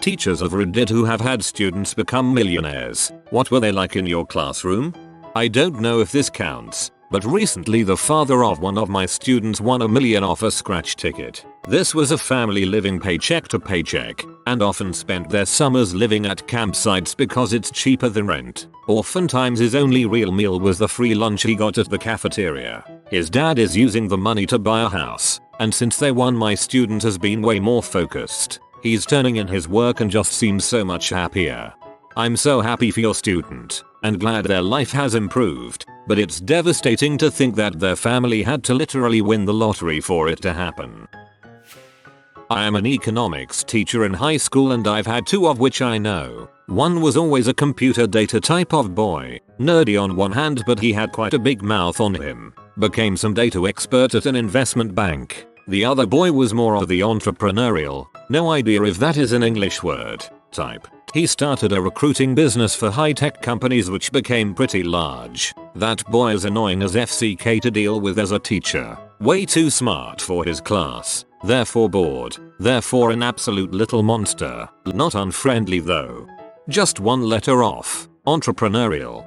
Teachers of Reddit who have had students become millionaires. What were they like in your classroom? I don't know if this counts, but recently the father of one of my students won $1 million off a scratch ticket. This was a family living paycheck to paycheck, and often spent their summers living at campsites because it's cheaper than rent. Oftentimes his only real meal was the free lunch he got at the cafeteria. His dad is using the money to buy a house, and since they won, my student has been way more focused. He's turning in his work and just seems so much happier. I'm so happy for your student, and glad their life has improved, but it's devastating to think that their family had to literally win the lottery for it to happen. I am an economics teacher in high school and I've had two of which I know. One was always a computer data type of boy, nerdy on one hand but he had quite a big mouth on him. Became some data expert at an investment bank. The other boy was more of the entrepreneurial, no idea if that is an English word, type. He started a recruiting business for high-tech companies which became pretty large. That boy is annoying as FCK to deal with as a teacher. Way too smart for his class. Therefore bored. Therefore an absolute little monster. Not unfriendly though. Just one letter off. Entrepreneurial.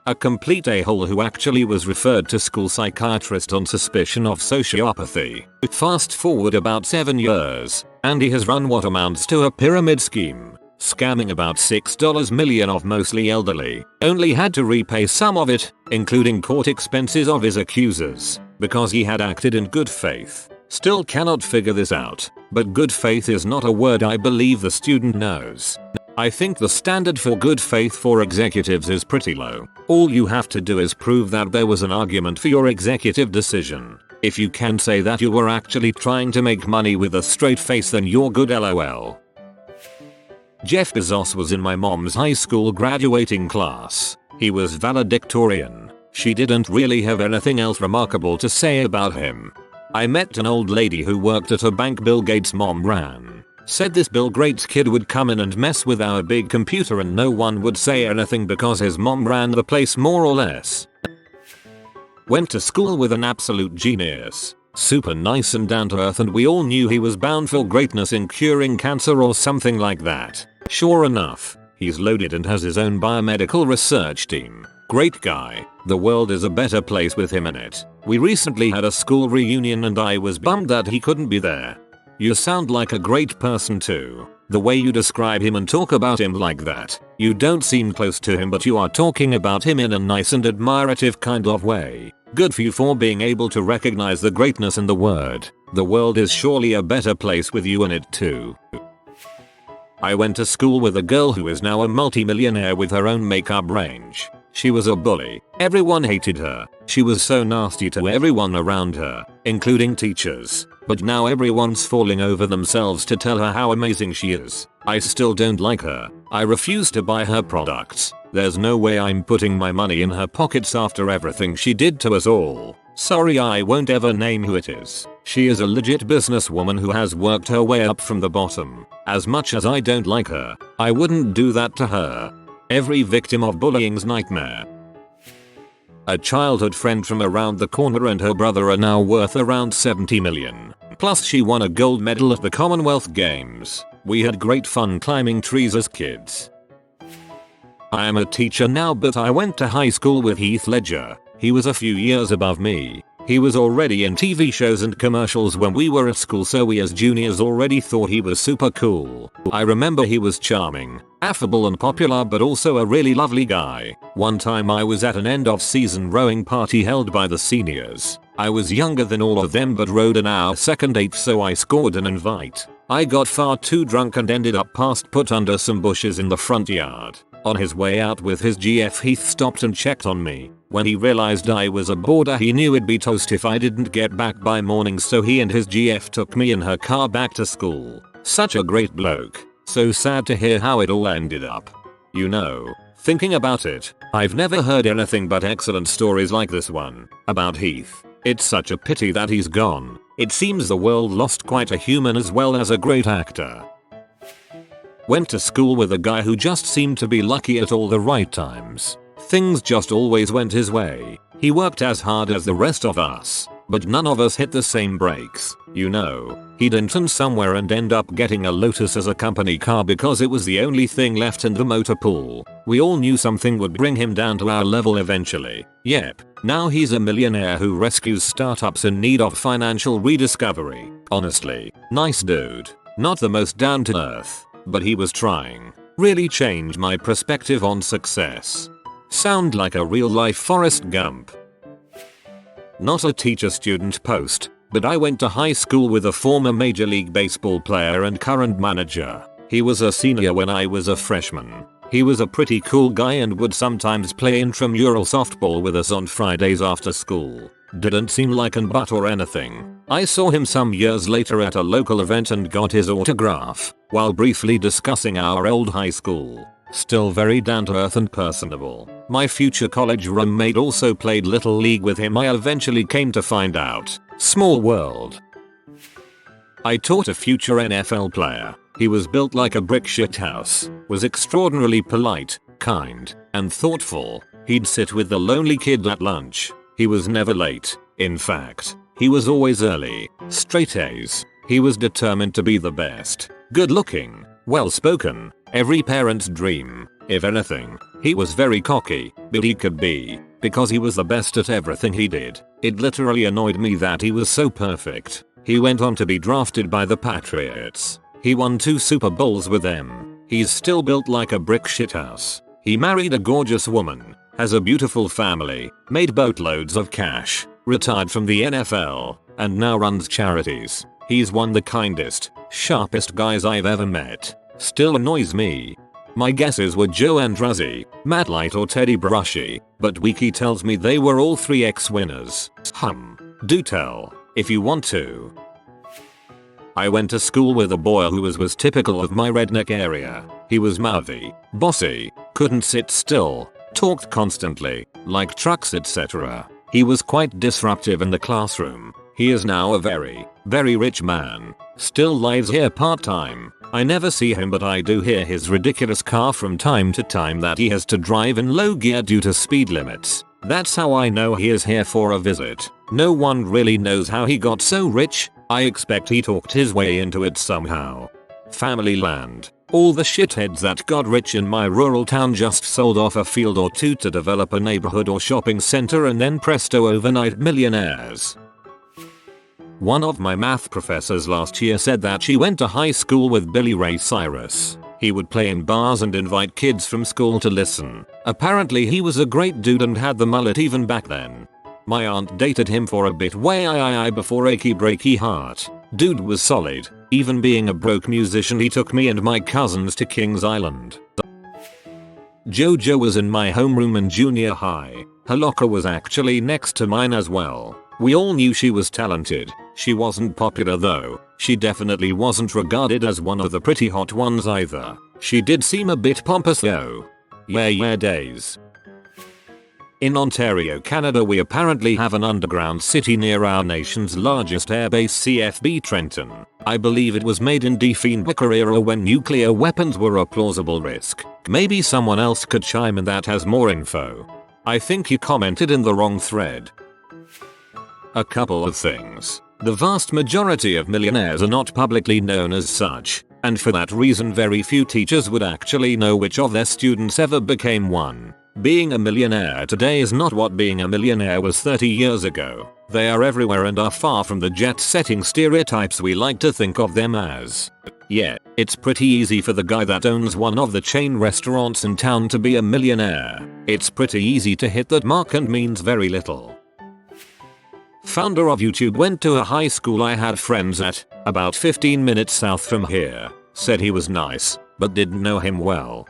A complete a-hole who actually was referred to school psychiatrist on suspicion of sociopathy. Fast forward about 7 years, and he has run what amounts to a pyramid scheme, scamming about $6 million of mostly elderly. Only had to repay some of it, including court expenses of his accusers, because he had acted in good faith. Still cannot figure this out, but good faith is not a word I believe the student knows. I think the standard for good faith for executives is pretty low. All you have to do is prove that there was an argument for your executive decision. If you can say that you were actually trying to make money with a straight face, then you're good, lol. Jeff Bezos was in my mom's high school graduating class. He was valedictorian. She didn't really have anything else remarkable to say about him. I met an old lady who worked at a bank Bill Gates' mom ran. Said this Bill Gates kid would come in and mess with our big computer and no one would say anything because his mom ran the place more or less. Went to school with an absolute genius. Super nice and down to earth, and we all knew he was bound for greatness in curing cancer or something like that. Sure enough, he's loaded and has his own biomedical research team. Great guy. The world is a better place with him in it. We recently had a school reunion and I was bummed that he couldn't be there. You sound like a great person too. The way you describe him and talk about him like that. You don't seem close to him but you are talking about him in a nice and admirative kind of way. Good for you for being able to recognize the greatness in the word. The world is surely a better place with you in it too. I went to school with a girl who is now a multimillionaire with her own makeup range. She was a bully. Everyone hated her. She was so nasty to everyone around her, including teachers. But now everyone's falling over themselves to tell her how amazing she is. I still don't like her. I refuse to buy her products. There's no way I'm putting my money in her pockets after everything she did to us all. Sorry, I won't ever name who it is. She is a legit businesswoman who has worked her way up from the bottom. As much as I don't like her, I wouldn't do that to her. Every victim of bullying's nightmare. A childhood friend from around the corner and her brother are now worth around 70 million. Plus she won a gold medal at the Commonwealth Games. We had great fun climbing trees as kids. I am a teacher now but I went to high school with Heath Ledger. He was a few years above me. He was already in TV shows and commercials when we were at school, so we as juniors already thought he was super cool. I remember he was charming, affable and popular but also a really lovely guy. One time I was at an end of season rowing party held by the seniors. I was younger than all of them but rowed an hour second eighth, so I scored an invite. I got far too drunk and ended up put under some bushes in the front yard. On his way out with his GF, Heath stopped and checked on me. When he realized I was a boarder, he knew it'd be toast if I didn't get back by morning, so he and his GF took me in her car back to school. Such a great bloke. So sad to hear how it all ended up. You know, thinking about it, I've never heard anything but excellent stories like this one about Heath. It's such a pity that he's gone. It seems the world lost quite a human as well as a great actor. Went to school with a guy who just seemed to be lucky at all the right times. Things just always went his way. He worked as hard as the rest of us. but none of us hit the same breaks. You know, he'd intern somewhere and end up getting a Lotus as a company car because it was the only thing left in the motor pool. We all knew something would bring him down to our level eventually. Yep, now he's a millionaire who rescues startups in need of financial rediscovery. Honestly, nice dude. Not the most down to earth, but he was trying. Really changed my perspective on success. Sound like a real life Forrest Gump. Not a teacher-student post, but I went to high school with a former Major League Baseball player and current manager. He was a senior when I was a freshman. He was a pretty cool guy and would sometimes play intramural softball with us on Fridays after school. Didn't seem like an butt or anything. I saw him some years later at a local event and got his autograph, while briefly discussing our old high school. Still very down to earth and personable. My future college roommate also played Little League with him, I eventually came to find out. Small world. I taught a future NFL player. He was built like a brick shithouse, was extraordinarily polite, kind, and thoughtful. He'd sit with the lonely kid at lunch. He was never late. In fact, he was always early. Straight A's. He was determined to be the best. Good looking, well spoken, every parent's dream. If anything, he was very cocky, but he could be, because he was the best at everything he did. It literally annoyed me that he was so perfect. He went on to be drafted by the Patriots. He won 2 Super Bowls with them. He's still built like a brick shithouse. He married a gorgeous woman, has a beautiful family, made boatloads of cash, retired from the NFL, and now runs charities. He's one of the kindest, sharpest guys I've ever met. Still annoys me. My guesses were Joe Andrazzi, Matt Light or Teddy Bruschi, but Wiki tells me they were all 3 ex-winners. Do tell, if you want to. I went to school with a boy who was typical of my redneck area. He was mouthy, bossy, couldn't sit still, talked constantly, liked trucks etc. He was quite disruptive in the classroom. He is now a very, very rich man. Still lives here part-time. I never see him but I do hear his ridiculous car from time to time that he has to drive in low gear due to speed limits. That's how I know he is here for a visit. No one really knows how he got so rich. I expect he talked his way into it somehow. Family land. All the shitheads that got rich in my rural town just sold off a field or 2 to develop a neighborhood or shopping center and then presto overnight millionaires. One of my math professors last year said that she went to high school with Billy Ray Cyrus. He would play in bars and invite kids from school to listen. Apparently he was a great dude and had the mullet even back then. My aunt dated him for a bit way before achy breaky heart. Dude was solid. Even being a broke musician he took me and my cousins to Kings Island. JoJo was in my homeroom in junior high. Her locker was actually next to mine as well. We all knew she was talented. She wasn't popular though. She definitely wasn't regarded as one of the pretty hot ones either. She did seem a bit pompous though. Yeah days. In Ontario, Canada, we apparently have an underground city near our nation's largest airbase CFB Trenton. I believe it was made in Defenbaker era when nuclear weapons were a plausible risk. Maybe someone else could chime in that has more info. I think you commented in the wrong thread. A couple of things. The vast majority of millionaires are not publicly known as such, and for that reason very few teachers would actually know which of their students ever became one. Being a millionaire today is not what being a millionaire was 30 years ago. They are everywhere and are far from the jet-setting stereotypes we like to think of them as. Yeah, it's pretty easy for the guy that owns one of the chain restaurants in town to be a millionaire. It's pretty easy to hit that mark and means very little. Founder of YouTube went to a high school I had friends at, about 15 minutes south from here. Said he was nice, but didn't know him well.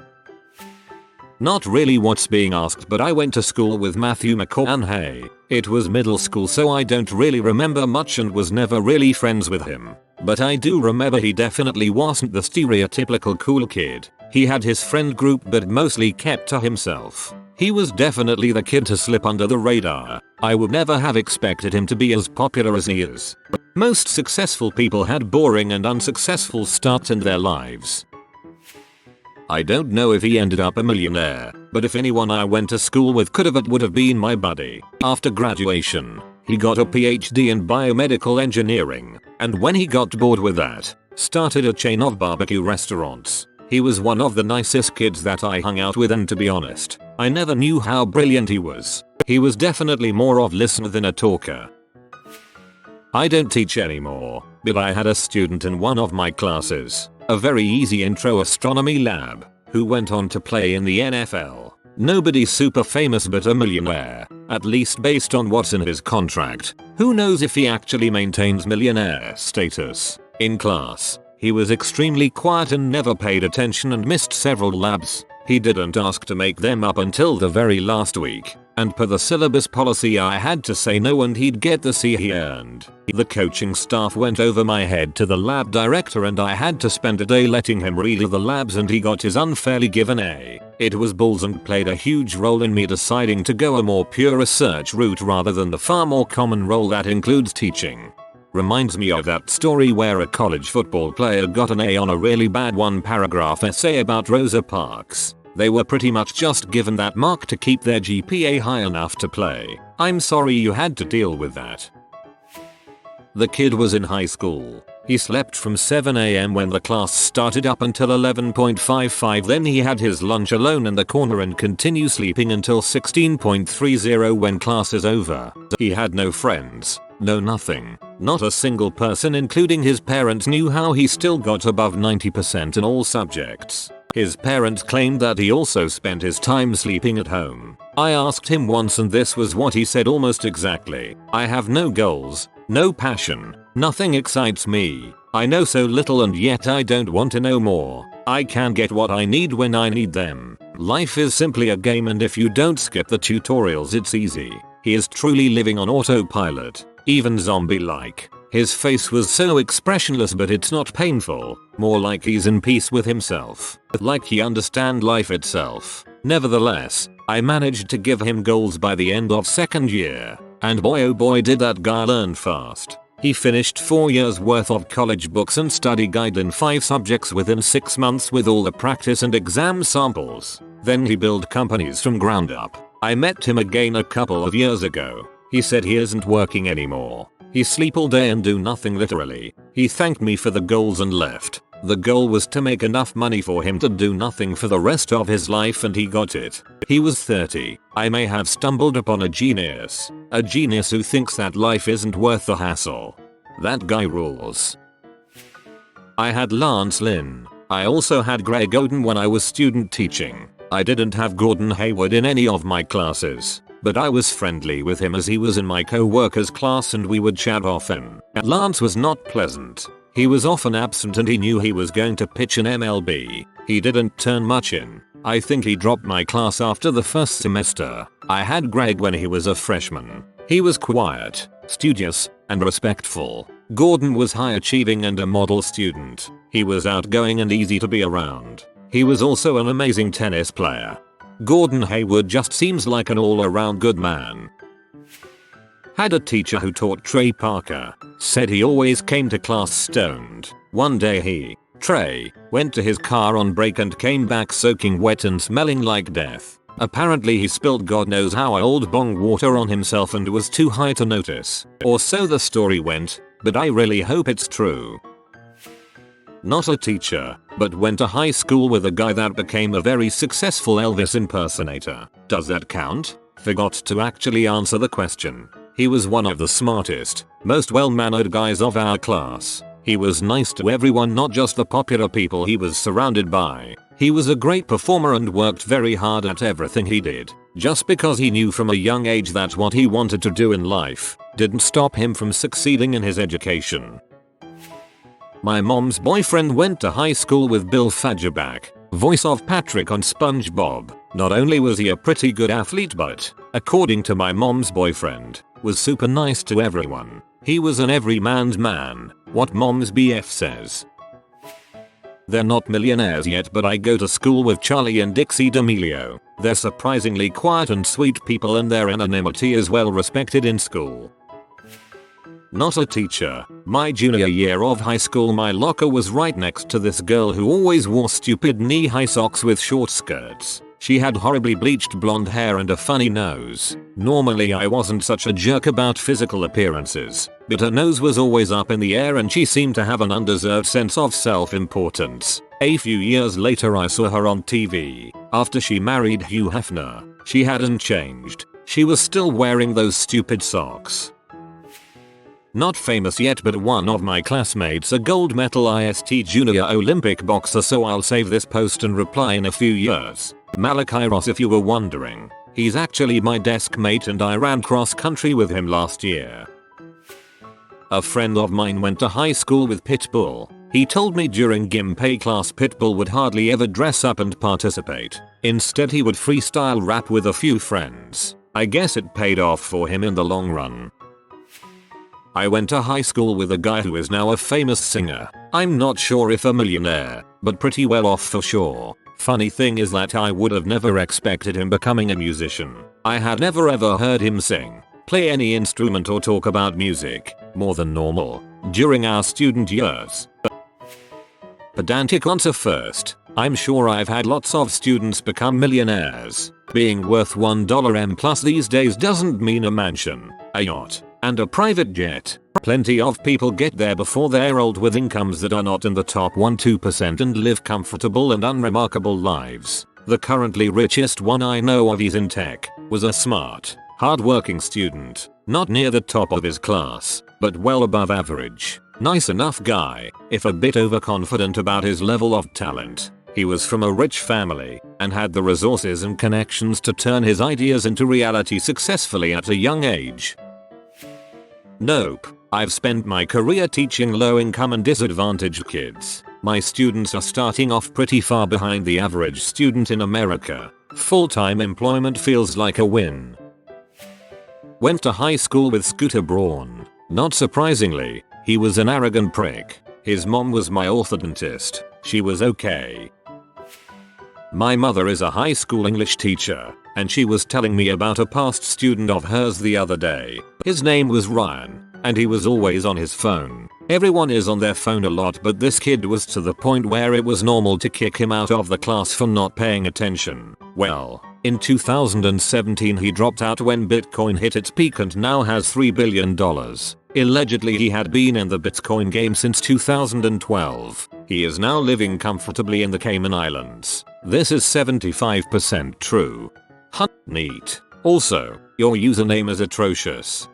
Not really what's being asked, but I went to school with Matthew McConaughey. It was middle school so I don't really remember much and was never really friends with him. But I do remember he definitely wasn't the stereotypical cool kid. He had his friend group but mostly kept to himself. He was definitely the kid to slip under the radar. I would never have expected him to be as popular as he is. Most successful people had boring and unsuccessful starts in their lives. I don't know if he ended up a millionaire, but if anyone I went to school with could have, it would have been my buddy. After graduation, He got a PhD in biomedical engineering, and when he got bored with that, started a chain of barbecue restaurants. He was one of the nicest kids that I hung out with, and to be honest, I never knew how brilliant he was. He was definitely more of a listener than a talker. I don't teach anymore, but I had a student in one of my classes, a very easy intro astronomy lab, who went on to play in the NFL. Nobody super famous but a millionaire, at least based on what's in his contract. Who knows if he actually maintains millionaire status. In class, he was extremely quiet and never paid attention and missed several labs. He didn't ask to make them up until the very last week, and per the syllabus policy I had to say no and he'd get the C he earned. The coaching staff went over my head to the lab director and I had to spend a day letting him read the labs and he got his unfairly given A. It was bulls and played a huge role in me deciding to go a more pure research route rather than the far more common role that includes teaching. Reminds me of that story where a college football player got an A on a really bad one-paragraph essay about Rosa Parks. They were pretty much just given that mark to keep their GPA high enough to play. I'm sorry you had to deal with that. The kid was in high school. He slept from 7 AM when the class started up until 11:55, then he had his lunch alone in the corner and continued sleeping until 16:30 when class is over. He had no friends, no nothing. Not a single person including his parents knew how he still got above 90% in all subjects. His parents claimed that he also spent his time sleeping at home. I asked him once and this was what he said almost exactly. I have no goals, no passion, nothing excites me. I know so little and yet I don't want to know more. I can get what I need when I need them. Life is simply a game and if you don't skip the tutorials it's easy. He is truly living on autopilot, even zombie-like. His face was so expressionless but it's not painful, more like he's in peace with himself, like he understands life itself. Nevertheless, I managed to give him goals by the end of second year, and boy oh boy did that guy learn fast. He finished 4 years worth of college books and study guide in 5 subjects within 6 months with all the practice and exam samples. Then he built companies from ground up. I met him again a couple of years ago. He said he isn't working anymore. He sleep all day and do nothing literally. He thanked me for the goals and left. The goal was to make enough money for him to do nothing for the rest of his life and he got it. He was 30. I may have stumbled upon a genius. A genius who thinks that life isn't worth the hassle. That guy rules. I had Lance Lynn. I also had Greg Oden when I was student teaching. I didn't have Gordon Hayward in any of my classes, but I was friendly with him as he was in my co-worker's class and we would chat often. Lance was not pleasant. He was often absent and he knew he was going to pitch an MLB. He didn't turn much in. I think he dropped my class after the first semester. I had Greg when he was a freshman. He was quiet, studious, and respectful. Gordon was high achieving and a model student. He was outgoing and easy to be around. He was also an amazing tennis player. Gordon Hayward just seems like an all-around good man. Had a teacher who taught Trey Parker. Said he always came to class stoned. One day Trey, went to his car on break and came back soaking wet and smelling like death. Apparently he spilled God knows how old bong water on himself and was too high to notice. Or so the story went, but I really hope it's true. Not a teacher, but went to high school with a guy that became a very successful Elvis impersonator. Does that count? Forgot to actually answer the question. He was one of the smartest, most well-mannered guys of our class. He was nice to everyone, not just the popular people he was surrounded by. He was a great performer and worked very hard at everything he did. Just because he knew from a young age that's what he wanted to do in life, didn't stop him from succeeding in his education. My mom's boyfriend went to high school with Bill Fagerback, voice of Patrick on SpongeBob. Not only was he a pretty good athlete but, according to my mom's boyfriend, was super nice to everyone. He was an everyman's man, what mom's BF says. They're not millionaires yet but I go to school with Charlie and Dixie D'Amelio. They're surprisingly quiet and sweet people and their anonymity is well respected in school. Not a teacher. My junior year of high school my locker was right next to this girl who always wore stupid knee-high socks with short skirts. She had horribly bleached blonde hair and a funny nose. Normally I wasn't such a jerk about physical appearances, but her nose was always up in the air and she seemed to have an undeserved sense of self-importance. A few years later I saw her on TV. After she married Hugh Hefner, she hadn't changed. She was still wearing those stupid socks. Not famous yet, but one of my classmates a gold medal IST junior Olympic boxer, so I'll save this post and reply in a few years. Malachi Ross, if you were wondering. He's actually my desk mate and I ran cross country with him last year. A friend of mine went to high school with Pitbull. He told me during Gimpay class Pitbull would hardly ever dress up and participate. Instead he would freestyle rap with a few friends. I guess it paid off for him in the long run. I went to high school with a guy who is now a famous singer. I'm not sure if a millionaire, but pretty well off for sure. Funny thing is that I would have never expected him becoming a musician. I had never ever heard him sing, play any instrument or talk about music, more than normal, during our student years. Pedantic answer first. I'm sure I've had lots of students become millionaires. Being worth $1 M plus these days doesn't mean a mansion, a yacht, and a private jet. Plenty of people get there before they're old with incomes that are not in the top 1-2% and live comfortable and unremarkable lives. The currently richest one I know of is in tech, was a smart, hard-working student, not near the top of his class, but well above average. Nice enough guy, if a bit overconfident about his level of talent. He was from a rich family and had the resources and connections to turn his ideas into reality successfully at a young age. Nope. I've spent my career teaching low-income and disadvantaged kids. My students are starting off pretty far behind the average student in America. Full-time employment feels like a win. Went to high school with Scooter Braun. Not surprisingly, he was an arrogant prick. His mom was my orthodontist. She was okay. My mother is a high school English teacher, and she was telling me about a past student of hers the other day. His name was Ryan, and he was always on his phone. Everyone is on their phone a lot, but this kid was to the point where it was normal to kick him out of the class for not paying attention. Well, in 2017 he dropped out when Bitcoin hit its peak and now has $3 billion. Allegedly he had been in the Bitcoin game since 2012. He is now living comfortably in the Cayman Islands. This is 75% true. Neat. Also, your username is atrocious.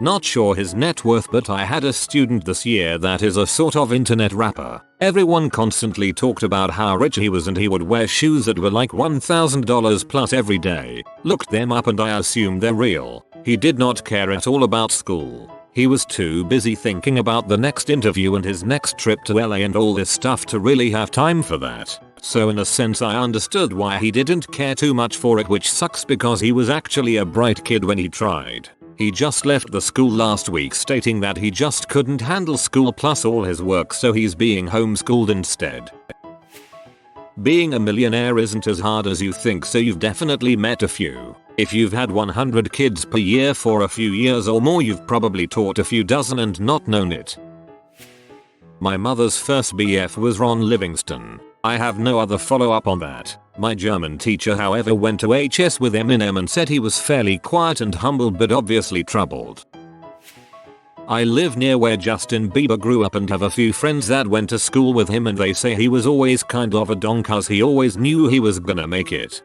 Not sure his net worth, but I had a student this year that is a sort of internet rapper. Everyone constantly talked about how rich he was and he would wear shoes that were like $1,000 plus every day. Looked them up and I assumed they're real. He did not care at all about school. He was too busy thinking about the next interview and his next trip to LA and all this stuff to really have time for that. So in a sense I understood why he didn't care too much for it, which sucks because he was actually a bright kid when he tried. He just left the school last week stating that he just couldn't handle school plus all his work, so he's being homeschooled instead. Being a millionaire isn't as hard as you think, so you've definitely met a few. If you've had 100 kids per year for a few years or more, you've probably taught a few dozen and not known it. My mother's first BF was Ron Livingston. I have no other follow-up on that. My German teacher, however, went to HS with Eminem and said he was fairly quiet and humble but obviously troubled. I live near where Justin Bieber grew up and have a few friends that went to school with him, and they say he was always kind of a don cause he always knew he was gonna make it.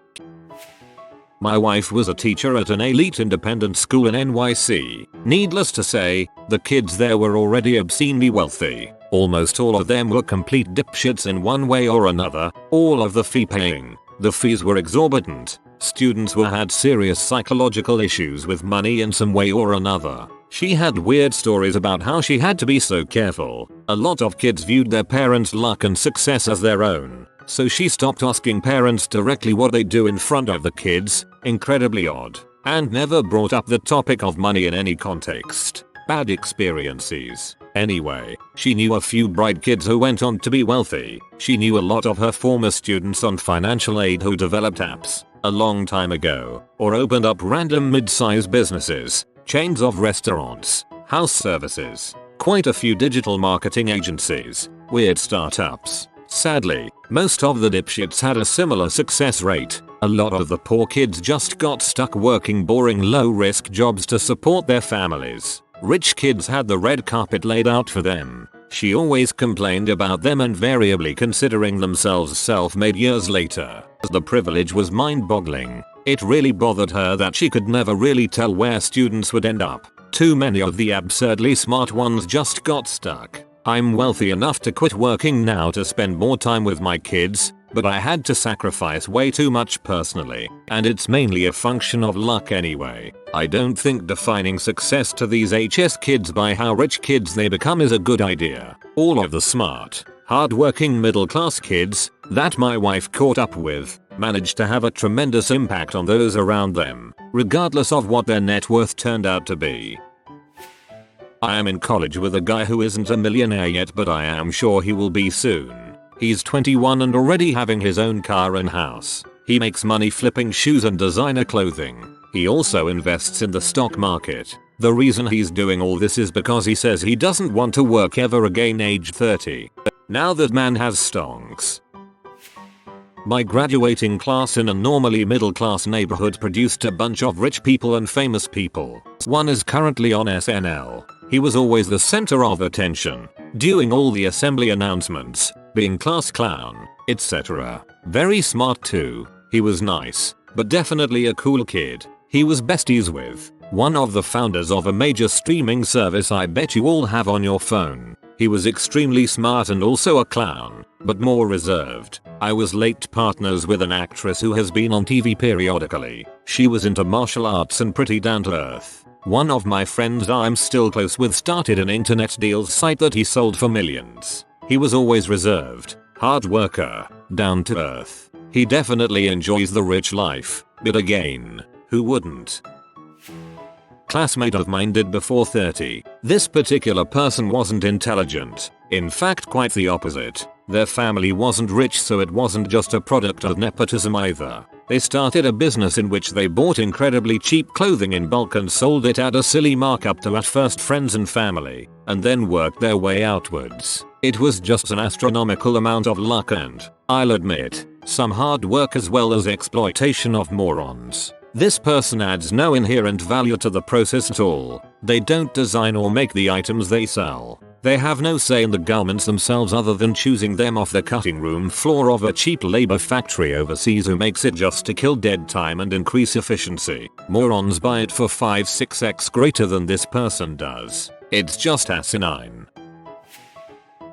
My wife was a teacher at an elite independent school in NYC. Needless to say, the kids there were already obscenely wealthy. Almost all of them were complete dipshits in one way or another, all of the fee paying. The fees were exorbitant. Students had serious psychological issues with money in some way or another. She had weird stories about how she had to be so careful. A lot of kids viewed their parents' luck and success as their own, so she stopped asking parents directly what they do in front of the kids, incredibly odd, and never brought up the topic of money in any context. Bad experiences. Anyway, she knew a few bright kids who went on to be wealthy. She knew a lot of her former students on financial aid who developed apps a long time ago, or opened up random mid-size businesses, chains of restaurants, house services, quite a few digital marketing agencies, weird startups, Sadly, most of the dipshits had a similar success rate. A lot of the poor kids just got stuck working boring low-risk jobs to support their families. Rich kids had the red carpet laid out for them. She always complained about them, invariably considering themselves self-made years later. The privilege was mind-boggling. It really bothered her that she could never really tell where students would end up. Too many of the absurdly smart ones just got stuck. I'm wealthy enough to quit working now to spend more time with my kids, but I had to sacrifice way too much personally, and it's mainly a function of luck anyway. I don't think defining success to these HS kids by how rich kids they become is a good idea. All of the smart, hard-working middle-class kids that my wife caught up with managed to have a tremendous impact on those around them, regardless of what their net worth turned out to be. I am in college with a guy who isn't a millionaire yet, but I am sure he will be soon. He's 21 and already having his own car and house. He makes money flipping shoes and designer clothing. He also invests in the stock market. The reason he's doing all this is because he says he doesn't want to work ever again age 30. Now that man has stonks. My graduating class in a normally middle-class neighborhood produced a bunch of rich people and famous people. One is currently on SNL. He was always the center of attention, doing all the assembly announcements, being class clown, etc. Very smart too. He was nice, but definitely a cool kid. He was besties with one of the founders of a major streaming service I bet you all have on your phone. He was extremely smart and also a clown, but more reserved. I was late partners with an actress who has been on TV periodically. She was into martial arts and pretty down to earth. One of my friends I'm still close with started an internet deals site that he sold for millions. He was always reserved, hard worker, down to earth. He definitely enjoys the rich life, but again, who wouldn't? Classmate of mine did before 30. This particular person wasn't intelligent. In fact, quite the opposite. Their family wasn't rich, so it wasn't just a product of nepotism either. They started a business in which they bought incredibly cheap clothing in bulk and sold it at a silly markup to at first friends and family, and then worked their way outwards. It was just an astronomical amount of luck and, I'll admit, some hard work as well as exploitation of morons. This person adds no inherent value to the process at all. They don't design or make the items they sell. They have no say in the garments themselves other than choosing them off the cutting room floor of a cheap labor factory overseas who makes it just to kill dead time and increase efficiency. Morons buy it for 5-6x greater than this person does. It's just asinine.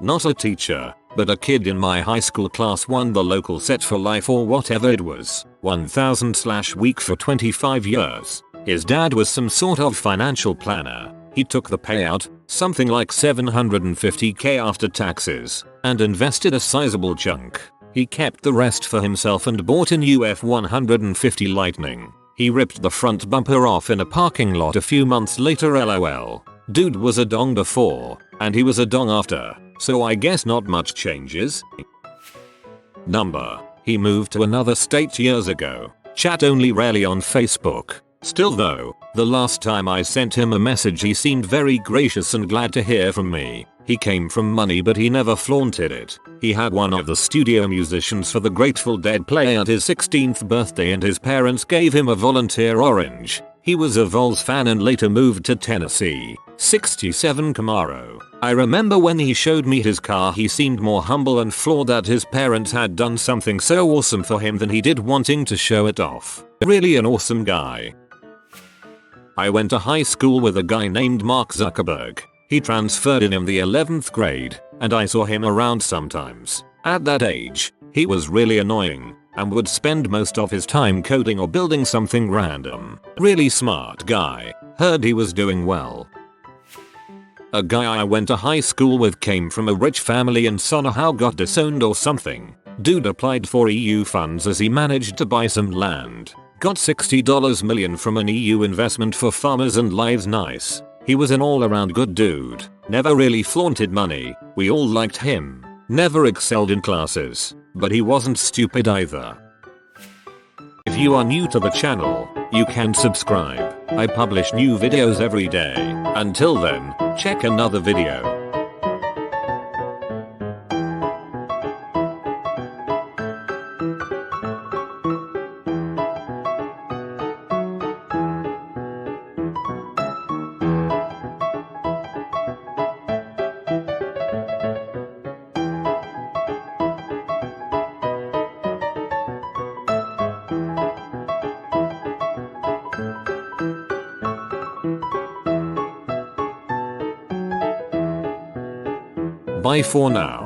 Not a teacher, but a kid in my high school class won the local set for life or whatever it was, 1000/week for 25 years. His dad was some sort of financial planner. He took the payout, something like $750k after taxes, and invested a sizable chunk. He kept the rest for himself and bought a new F-150 Lightning. He ripped the front bumper off in a parking lot a few months later. LOL. Dude was a dong before, and he was a dong after, so I guess not much changes. Number. He moved to another state years ago. Chat only, rarely on Facebook. Still though, the last time I sent him a message he seemed very gracious and glad to hear from me. He came from money but he never flaunted it. He had one of the studio musicians for the Grateful Dead play at his 16th birthday and his parents gave him a volunteer orange. He was a Vols fan and later moved to Tennessee. 67 Camaro. I remember when he showed me his car he seemed more humble and floored that his parents had done something so awesome for him than he did wanting to show it off. Really an awesome guy. I went to high school with a guy named Mark Zuckerberg. He transferred in the 11th grade, and I saw him around sometimes. At that age, he was really annoying, and would spend most of his time coding or building something random. Really smart guy. Heard he was doing well. A guy I went to high school with came from a rich family and somehow got disowned or something. Dude applied for EU funds as he managed to buy some land. Got $60 million from an EU investment for farmers and lives nice. He was an all-around good dude. Never really flaunted money. We all liked him. Never excelled in classes. But he wasn't stupid either. If you are new to the channel, you can subscribe. I publish new videos every day. Until then, check another video. Bye for now.